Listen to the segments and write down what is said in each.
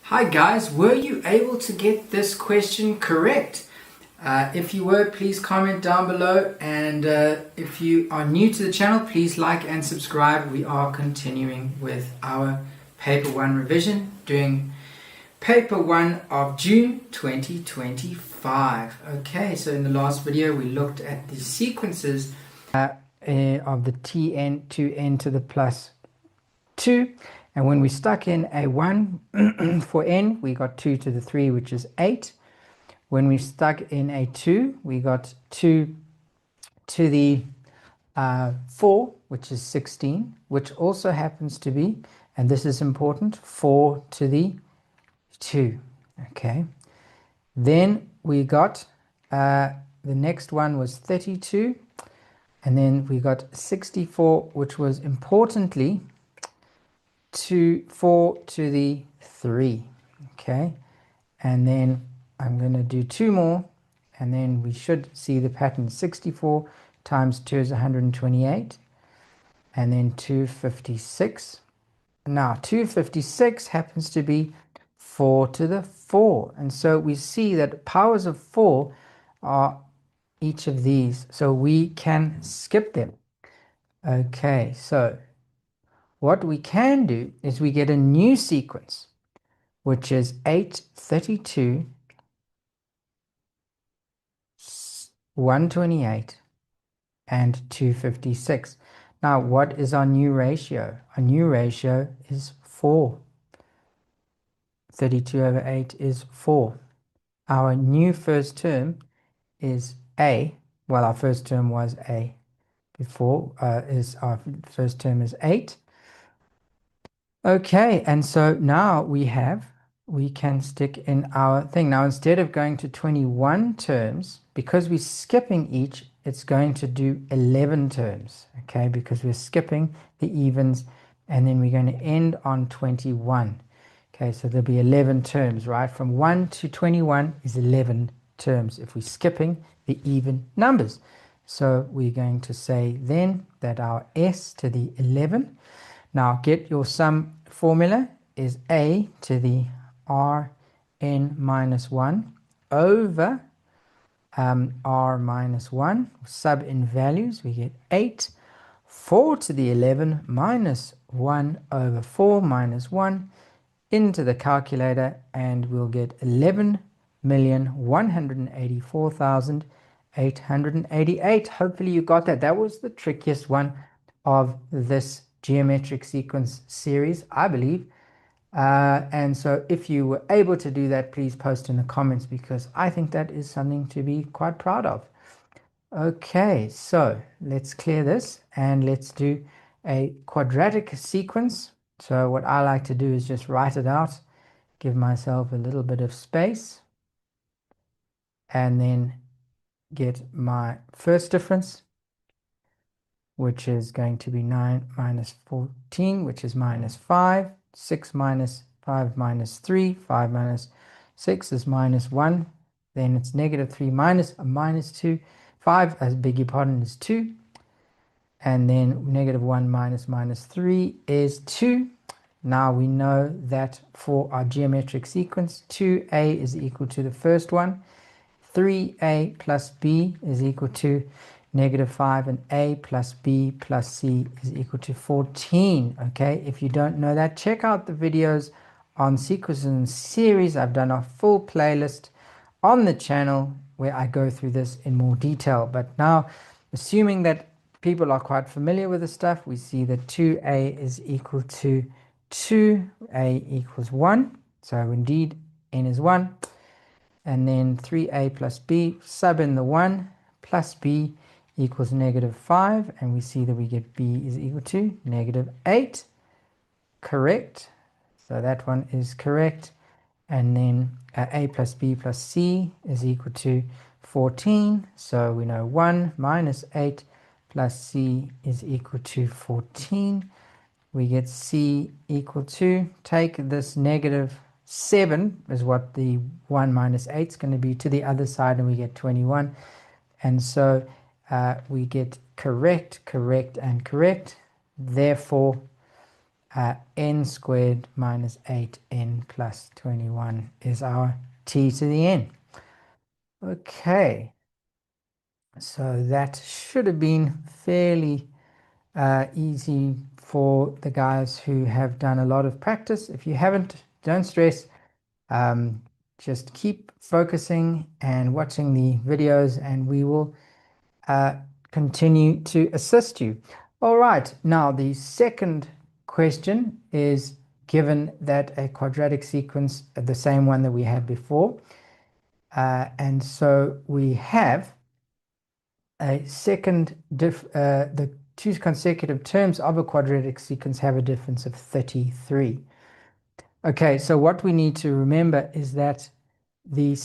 Hi guys, were you able to get this question correct? If you were, please comment down below, and if you are new to the channel, please like and subscribe. We are continuing with our paper 1 revision, doing paper 1 of June 2025. Okay, so in the last video we looked at the sequences of the tn to n to the plus 2, and when we stuck in a 1 for n, we got 2 to the 3, which is 8. When we stuck in a 2, we got 2 to the 4, which is 16, which also happens to be, and this is important, 4 to the 2. Okay, then we got the next one was 32, and then we got 64, which was importantly 4 to the 3. Okay, and then I'm going to do 2 more, and then we should see the pattern. 64 times 2 is 128, and then 256. Now 256 happens to be 4 to the 4, and so we see that powers of 4 are each of these, so we can skip them. Okay, so what we can do is we get a new sequence, which is 8, 32, 128, and 256. Now, what is our new ratio? Our new ratio is 4. 32 over 8 is 4. Our new first term is a. Well, our first term was a before. Our first term is 8. Okay, and so now we can stick in our thing. Now, instead of going to 21 terms, because we're skipping each, it's going to do 11 terms, okay, because we're skipping the evens, and then we're going to end on 21. Okay, so there'll be 11 terms, right? From 1 to 21 is 11 terms if we're skipping the even numbers. So we're going to say then that our s to the 11, now get your sum formula, is a to the rn minus 1 over r minus 1. Sub in values, we get 8. 4 to the 11 minus 1 over 4 minus 1 into the calculator, and we'll get 11,184,888. Hopefully you got that. That was the trickiest one of this geometric sequence series, I believe. And so if you were able to do that, please post in the comments, because I think that is something to be quite proud of. Okay, so let's clear this and let's do a quadratic sequence. So what I like to do is just write it out, give myself a little bit of space, and then get my first difference, which is going to be 9 minus 14, which is minus 5. 6 minus 5 minus 3. 5 minus 6 is minus 1. Then it's negative 3 minus a minus 2. 5, I beg your pardon, is 2. And then negative 1 minus minus 3 is 2. Now we know that for our geometric sequence, 2a is equal to the first one. 3a plus b is equal to negative 5, and a plus b plus c is equal to 14. Okay, if you don't know that, check out the videos on sequences and series. I've done a full playlist on the channel where I go through this in more detail. But now, assuming that people are quite familiar with the stuff, we see that 2a is equal to 2, a equals 1. So indeed n is 1. And then 3a plus b, sub in the 1, plus b equals negative 5, and we see that we get b is equal to negative 8. Correct. So that one is correct. And then a plus b plus c is equal to 14. So we know 1 minus 8 plus c is equal to 14. We get c equal to, take this negative 7 is what the 1 minus 8 is going to be, to the other side, and we get 21. And so we get correct, correct, and correct. Therefore, n squared minus 8n plus 21 is our t to the n. Okay, so that should have been fairly easy for the guys who have done a lot of practice. If you haven't, don't stress. Just keep focusing and watching the videos, and we will continue to assist you. All right, now the second question is given that a quadratic sequence, the same one that we had before, and so we have a the two consecutive terms of a quadratic sequence have a difference of 33. Okay, so what we need to remember is that the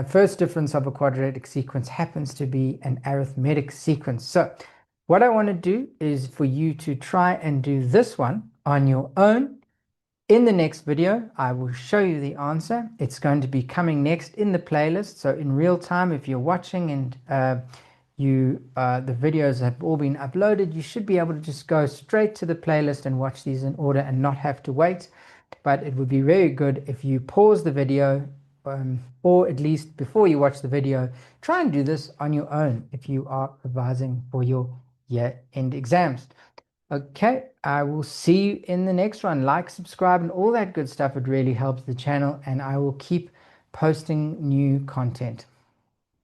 first difference of a quadratic sequence happens to be an arithmetic sequence. So what I want to do is for you to try and do this one on your own. In the next video, I will show you the answer. It's going to be coming next in the playlist. So in real time, if you're watching and the videos have all been uploaded, you should be able to just go straight to the playlist and watch these in order and not have to wait. But it would be very good if you pause the video, or at least before you watch the video, try and do this on your own if you are revising for your year-end exams. Okay, I will see you in the next one. Like, subscribe, and all that good stuff. It really helps the channel, and I will keep posting new content.